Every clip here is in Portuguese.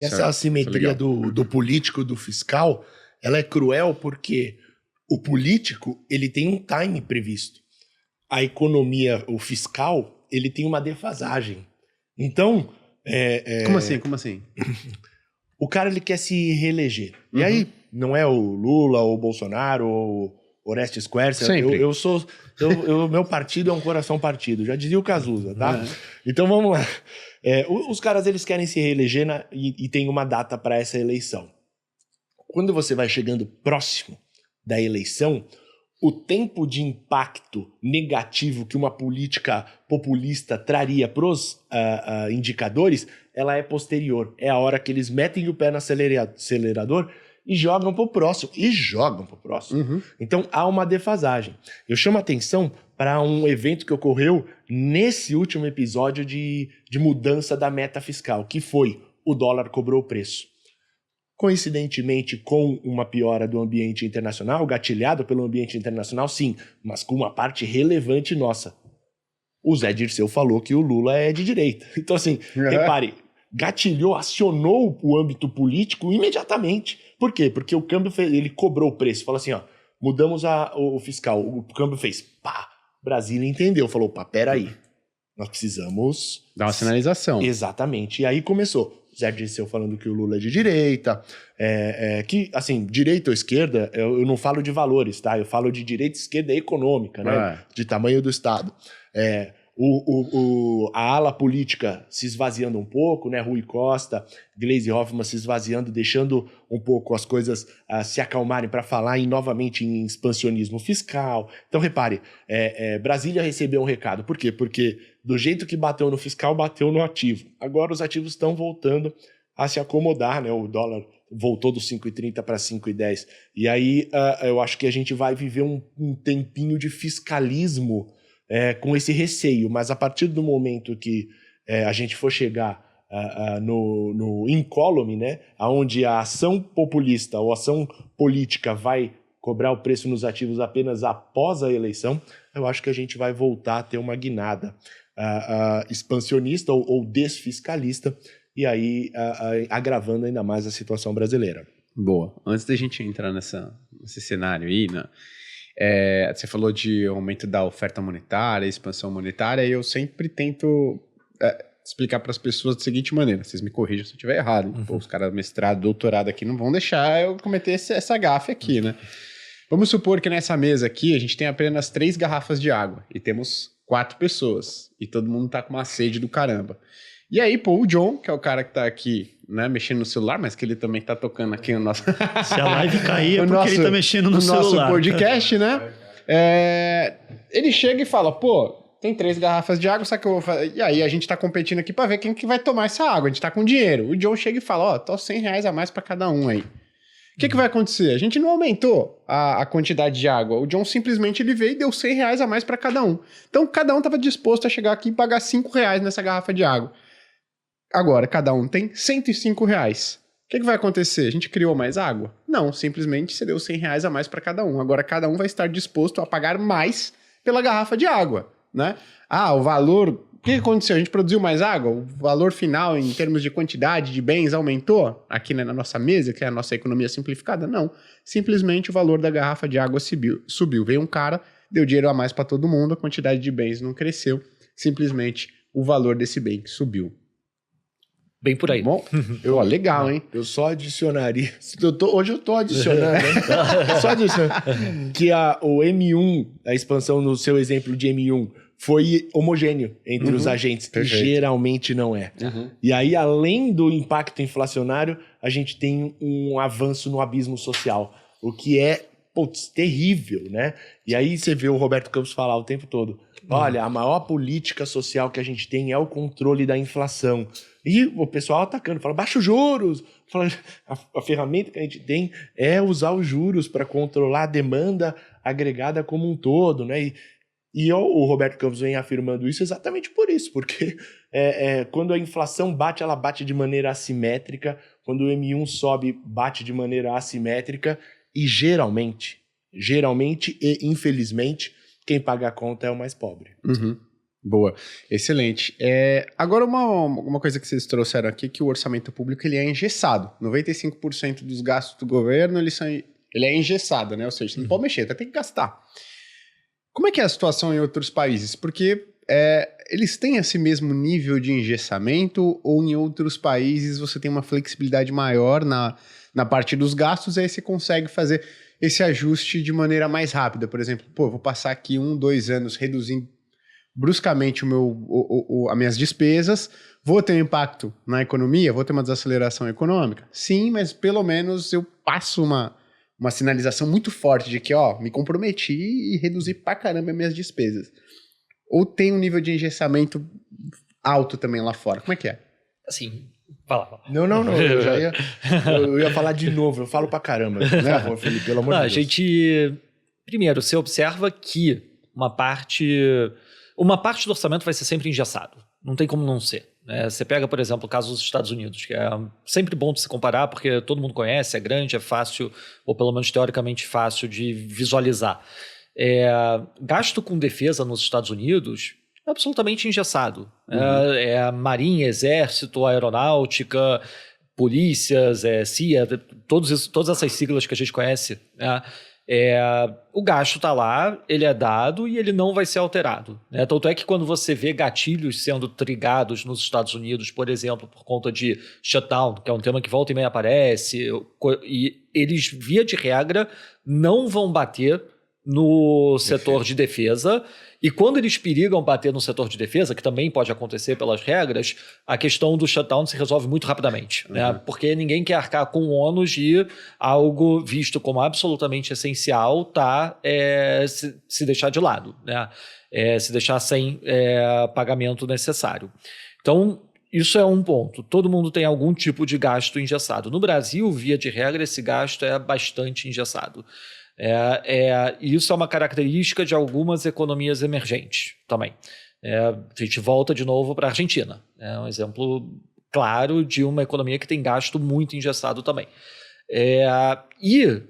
Essa assimetria do político, do fiscal, ela é cruel porque o político, ele tem um time previsto. A economia, o fiscal, ele tem uma defasagem. Então... Como assim? O cara, ele quer se reeleger. E aí, não é o Lula, ou o Bolsonaro, ou Orestes Quercia. Meu partido é um coração partido. Já dizia o Cazuza, tá? Então, vamos lá. Os caras, eles querem se reeleger e tem uma data para essa eleição. Quando você vai chegando próximo da eleição, o tempo de impacto negativo que uma política populista traria para os indicadores, ela é posterior. É a hora que eles metem o pé no acelerador e jogam pro próximo. Então, há uma defasagem. Eu chamo a atenção para um evento que ocorreu nesse último episódio de mudança da meta fiscal, que foi o dólar cobrou o preço. Coincidentemente, com uma piora do ambiente internacional, gatilhado pelo ambiente internacional, sim, mas com uma parte relevante nossa. O Zé Dirceu falou que o Lula é de direita. Então, assim, repare, gatilhou, acionou o âmbito político imediatamente. Por quê? Porque o câmbio ele cobrou o preço. Falou assim, ó, mudamos o fiscal. O câmbio fez pá. Brasília entendeu, falou, pá, peraí. Nós precisamos... dar uma sinalização. Exatamente. E aí começou. Zé Dirceu falando que o Lula é de direita, que, assim, direita ou esquerda, eu não falo de valores, tá? Eu falo de direita e esquerda econômica, né? De tamanho do Estado. A ala política se esvaziando um pouco, né? Rui Costa, Gleisi Hoffmann se esvaziando, deixando um pouco as coisas se acalmarem para falar novamente em expansionismo fiscal. Então, repare, Brasília recebeu um recado. Por quê? Porque do jeito que bateu no fiscal, bateu no ativo. Agora os ativos estão voltando a se acomodar, né? O dólar voltou dos 5,30 para 5,10. E aí eu acho que a gente vai viver um tempinho de fiscalismo com esse receio. Mas a partir do momento que a gente for chegar no incólume, né? Onde a ação populista ou ação política vai cobrar o preço nos ativos apenas após a eleição, eu acho que a gente vai voltar a ter uma guinada expansionista ou desfiscalista, e aí agravando ainda mais a situação brasileira. Boa. Antes da gente entrar nesse cenário aí, né? Você falou de aumento da oferta monetária, expansão monetária, e eu sempre tento explicar para as pessoas da seguinte maneira, vocês me corrijam se eu estiver errado. Pô, os caras mestrado, doutorado aqui não vão deixar eu cometer essa gafe aqui, né? Vamos supor que nessa mesa aqui a gente tem apenas 3 garrafas de água e temos 4 pessoas e todo mundo tá com uma sede do caramba. E aí, pô, o John, que é o cara que tá aqui, né, mexendo no celular, mas que ele também tá tocando aqui no nosso... Se a live cair é porque ele tá mexendo no celular. Nosso podcast, né? Ele chega e fala, pô, tem 3 garrafas de água, sabe o que eu vou fazer? E aí a gente tá competindo aqui pra ver quem que vai tomar essa água. A gente tá com dinheiro. O John chega e fala, tô R$100 a mais pra cada um aí. O que vai acontecer? A gente não aumentou a quantidade de água. O John simplesmente ele veio e deu R$100 a mais para cada um. Então, cada um estava disposto a chegar aqui e pagar R$5 nessa garrafa de água. Agora, cada um tem R$105. O que vai acontecer? A gente criou mais água? Não, simplesmente você deu R$100 a mais para cada um. Agora, cada um vai estar disposto a pagar mais pela garrafa de água, né? O valor... O que aconteceu? A gente produziu mais água? O valor final, em termos de quantidade de bens, aumentou aqui na nossa mesa, que é a nossa economia simplificada? Não. Simplesmente o valor da garrafa de água subiu. Veio um cara, deu dinheiro a mais para todo mundo, a quantidade de bens não cresceu. Simplesmente o valor desse bem subiu. Bem por aí. Bom, legal, hein? Eu só adicionaria... Hoje eu tô adicionando, né? Só adicionando. Que o M1, a expansão no seu exemplo de M1, foi homogêneo entre os agentes, que geralmente não é. E aí, além do impacto inflacionário, a gente tem um avanço no abismo social, o que é, terrível, né? E aí você vê o Roberto Campos falar o tempo todo, olha, a maior política social que a gente tem é o controle da inflação. E o pessoal atacando, fala, baixa os juros. Fala, a ferramenta que a gente tem é usar os juros para controlar a demanda agregada como um todo, né? E o Roberto Campos vem afirmando isso exatamente por isso, porque quando a inflação bate, ela bate de maneira assimétrica, quando o M1 sobe, bate de maneira assimétrica, e geralmente e infelizmente, quem paga a conta é o mais pobre. Boa, excelente. Agora, uma coisa que vocês trouxeram aqui, que o orçamento público ele é engessado. 95% dos gastos do governo, ele é engessado, né? Ou seja, você não pode mexer, tem que gastar. Como é que é a situação em outros países? Porque eles têm esse mesmo nível de engessamento ou em outros países você tem uma flexibilidade maior na parte dos gastos e aí você consegue fazer esse ajuste de maneira mais rápida? Por exemplo, eu vou passar aqui 1-2 anos reduzindo bruscamente as minhas despesas, vou ter um impacto na economia, vou ter uma desaceleração econômica? Sim, mas pelo menos eu passo uma sinalização muito forte de que, me comprometi e reduzi pra caramba as minhas despesas. Ou tem um nível de engessamento alto também lá fora? Como é que é? Assim, fala. Não, eu ia falar de novo, eu falo pra caramba. Né, Felipe, pelo amor de Deus. Primeiro, você observa que uma parte do orçamento vai ser sempre engessado. Não tem como não ser. Você pega, por exemplo, o caso dos Estados Unidos, que é sempre bom de se comparar, porque todo mundo conhece, é grande, é fácil, ou pelo menos teoricamente fácil de visualizar. Gasto com defesa nos Estados Unidos é absolutamente engessado. Marinha, Exército, Aeronáutica, polícias, CIA, todas essas siglas que a gente conhece, né? O gasto está lá, ele é dado e ele não vai ser alterado. Né? Tanto é que quando você vê gatilhos sendo trigados nos Estados Unidos, por exemplo, por conta de shutdown, que é um tema que volta e meia aparece, e eles, via de regra, não vão bater no setor de defesa, e quando eles perigam bater no setor de defesa, que também pode acontecer pelas regras, a questão do shutdown se resolve muito rapidamente, né? Porque ninguém quer arcar com o ônus de algo visto como absolutamente essencial se deixar de lado, né? Se deixar sem pagamento necessário. Então, isso é um ponto. Todo mundo tem algum tipo de gasto engessado. No Brasil, via de regra, esse gasto é bastante engessado. Isso é uma característica de algumas economias emergentes também. A gente volta de novo para a Argentina. É um exemplo claro de uma economia que tem gasto muito engessado também. E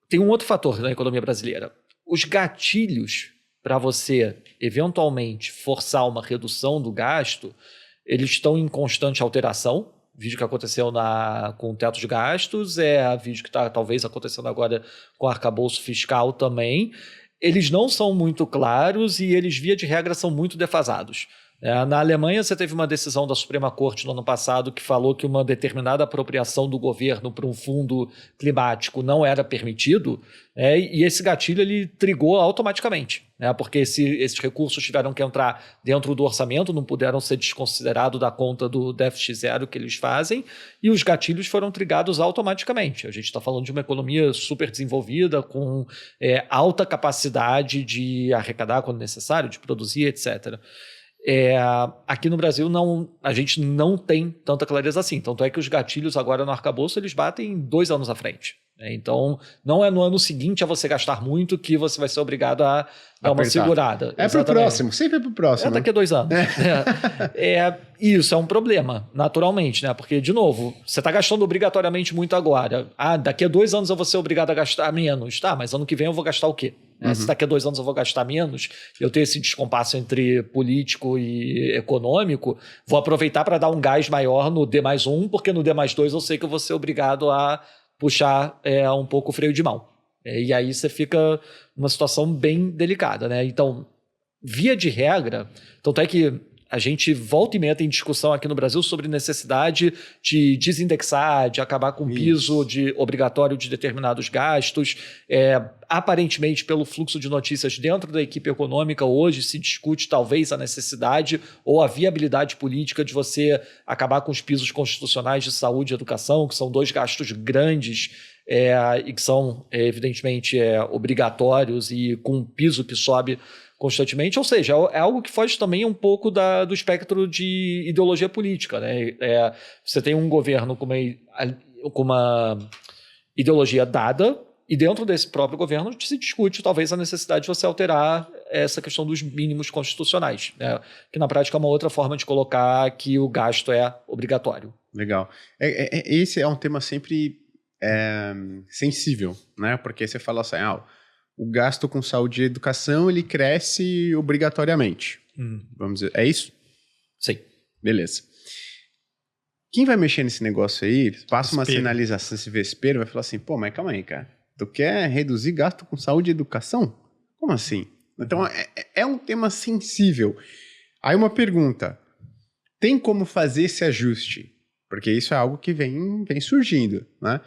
tem um outro fator na economia brasileira. Os gatilhos para você, eventualmente, forçar uma redução do gasto, eles estão em constante alteração. Vídeo que aconteceu com o teto de gastos, vídeo que está talvez acontecendo agora com o arcabouço fiscal também. Eles não são muito claros e eles, via de regra, são muito defasados. Na Alemanha, você teve uma decisão da Suprema Corte no ano passado que falou que uma determinada apropriação do governo para um fundo climático não era permitido, e esse gatilho ele trigou automaticamente, porque esses recursos tiveram que entrar dentro do orçamento, não puderam ser desconsiderados da conta do déficit zero que eles fazem, e os gatilhos foram trigados automaticamente. A gente está falando de uma economia super desenvolvida, com alta capacidade de arrecadar quando necessário, de produzir, etc. Aqui no Brasil a gente não tem tanta clareza assim. Tanto é que os gatilhos agora no arcabouço eles batem 2 anos à frente. Então, não é no ano seguinte a você gastar muito que você vai ser obrigado a dar uma segurada. Pro próximo, sempre pro próximo. Daqui a 2 anos. Isso é um problema, naturalmente, né? Porque, de novo, você está gastando obrigatoriamente muito agora. Daqui a 2 anos eu vou ser obrigado a gastar menos. Tá, mas ano que vem eu vou gastar o quê? Se daqui a 2 anos eu vou gastar menos, eu tenho esse descompasso entre político e econômico, vou aproveitar para dar um gás maior no D+1, porque no D+2 eu sei que eu vou ser obrigado a puxar um pouco o freio de mão. E aí você fica numa situação bem delicada, né? Então, via de regra, tanto é que a gente volta e meia tem discussão aqui no Brasil sobre necessidade de desindexar, de acabar com o piso obrigatório de determinados gastos. Aparentemente, pelo fluxo de notícias dentro da equipe econômica, hoje se discute talvez a necessidade ou a viabilidade política de você acabar com os pisos constitucionais de saúde e educação, que são 2 gastos grandes e que são, evidentemente, obrigatórios e com um piso que sobe constantemente, ou seja, é algo que foge também um pouco do espectro de ideologia política, né? Você tem um governo com uma ideologia dada, e dentro desse próprio governo se discute talvez a necessidade de você alterar essa questão dos mínimos constitucionais, né? Que na prática é uma outra forma de colocar que o gasto é obrigatório. Legal. Esse é um tema sempre sensível, né? Porque você fala assim, o gasto com saúde e educação ele cresce obrigatoriamente. Vamos dizer, é isso? Sim. Beleza. Quem vai mexer nesse negócio aí, passa uma sinalização, esse vespeiro, vai falar assim, pô, mas calma aí, cara. Tu quer reduzir gasto com saúde e educação? Como assim? Então, é um tema sensível. Aí uma pergunta, tem como fazer esse ajuste? Porque isso é algo que vem surgindo, né?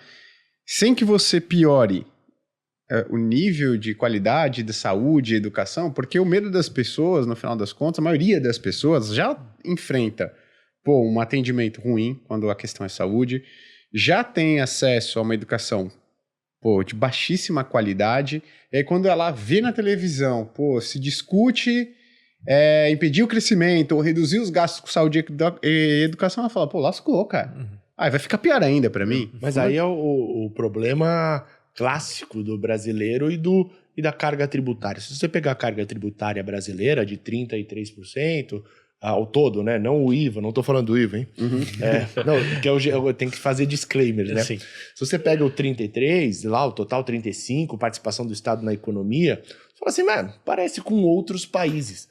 Sem que você piore o nível de qualidade de saúde e educação, porque o medo das pessoas, no final das contas, a maioria das pessoas já enfrenta um atendimento ruim quando a questão é saúde, já tem acesso a uma educação de baixíssima qualidade, e aí quando ela vê na televisão, se discute impedir o crescimento ou reduzir os gastos com saúde e educação, ela fala, lascou, cara. Aí vai ficar pior ainda pra mim. Mas aí é o problema clássico do brasileiro e da carga tributária. Se você pegar a carga tributária brasileira de 33%, ao todo, né? Não o IVA, não estou falando do IVA, hein? Não, porque eu tenho que fazer disclaimers, né? Sim. Se você pega o 33, lá, o total 35, participação do Estado na economia, você fala assim, mano, parece com outros países.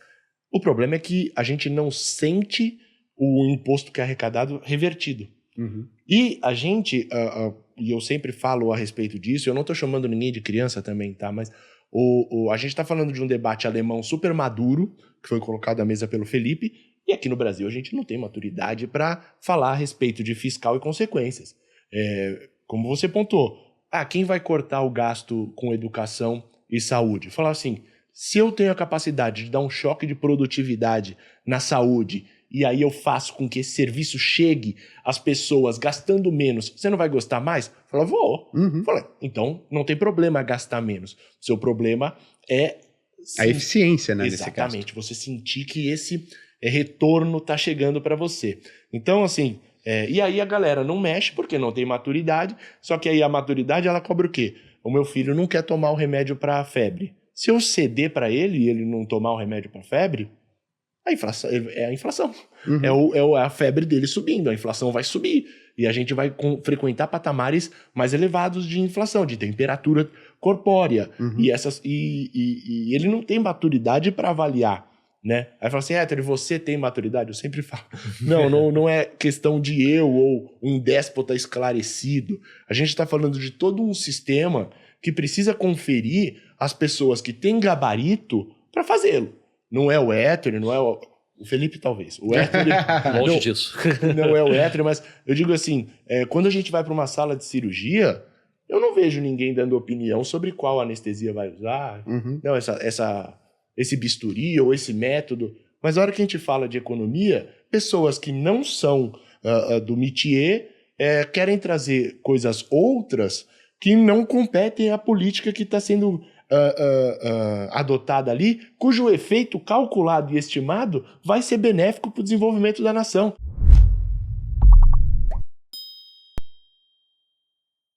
O problema é que a gente não sente o imposto que é arrecadado revertido. E a gente, e eu sempre falo a respeito disso, eu não estou chamando ninguém de criança também, tá? Mas a gente está falando de um debate alemão super maduro, que foi colocado à mesa pelo Felipe, e aqui no Brasil a gente não tem maturidade para falar a respeito de fiscal e consequências. Como você pontuou, quem vai cortar o gasto com educação e saúde? Falar assim, se eu tenho a capacidade de dar um choque de produtividade na saúde, e aí eu faço com que esse serviço chegue às pessoas gastando menos, você não vai gostar mais? Fala, vou. Fala, então não tem problema gastar menos. O seu problema é a eficiência, né? Exatamente, você sentir que esse retorno está chegando para você. Então, assim, e aí a galera não mexe porque não tem maturidade, só que aí a maturidade ela cobra o quê? O meu filho não quer tomar o remédio para febre. Se eu ceder para ele e ele não tomar o remédio para febre, a inflação é a inflação. É a febre dele subindo, a inflação vai subir. E a gente vai frequentar patamares mais elevados de inflação, de temperatura corpórea. E ele não tem maturidade para avaliar, né? Aí fala assim, Héctor, você tem maturidade? Eu sempre falo. Não é questão de eu ou um déspota esclarecido. A gente está falando de todo um sistema que precisa conferir as pessoas que têm gabarito para fazê-lo. Não é o Héctor, não é o Felipe, talvez. O Héctor... Longe disso. Não é o Héctor, mas eu digo assim, quando a gente vai para uma sala de cirurgia, eu não vejo ninguém dando opinião sobre qual anestesia vai usar, não, esse bisturi ou esse método. Mas na hora que a gente fala de economia, pessoas que não são do métier querem trazer coisas outras que não competem à política que está sendo adotada ali, cujo efeito calculado e estimado vai ser benéfico para o desenvolvimento da nação.